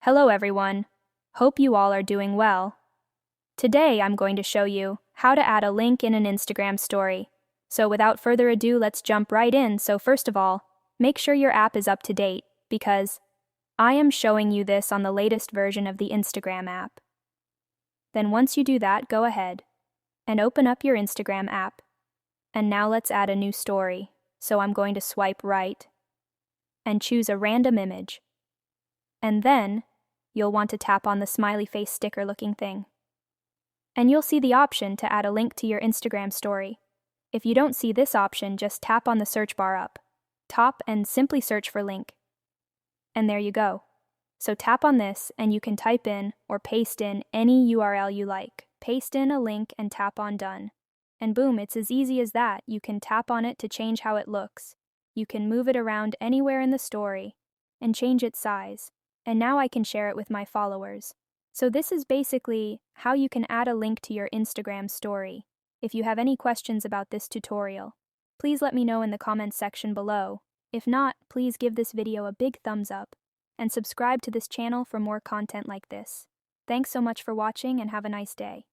Hello everyone. Hope you all are doing well. Today I'm going to show you how to add a link in an Instagram story. So without further ado, let's jump right in. So first of all, make sure your app is up to date because I am showing you this on the latest version of the Instagram app. Then once you do that, go ahead and open up your Instagram app. And now let's add a new story. So I'm going to swipe right and choose a random image. And then you'll want to tap on the smiley face sticker looking thing. And you'll see the option to add a link to your Instagram story. If you don't see this option, just tap on the search bar up top and simply search for link. And there you go. So tap on this and you can type in or paste in any URL you like. Paste in a link and tap on done. And boom, it's as easy as that. You can tap on it to change how it looks. You can move it around anywhere in the story and change its size. And now I can share it with my followers. So this is basically how you can add a link to your Instagram story. If you have any questions about this tutorial, please let me know in the comments section below. If not, please give this video a big thumbs up and subscribe to this channel for more content like this. Thanks so much for watching and have a nice day.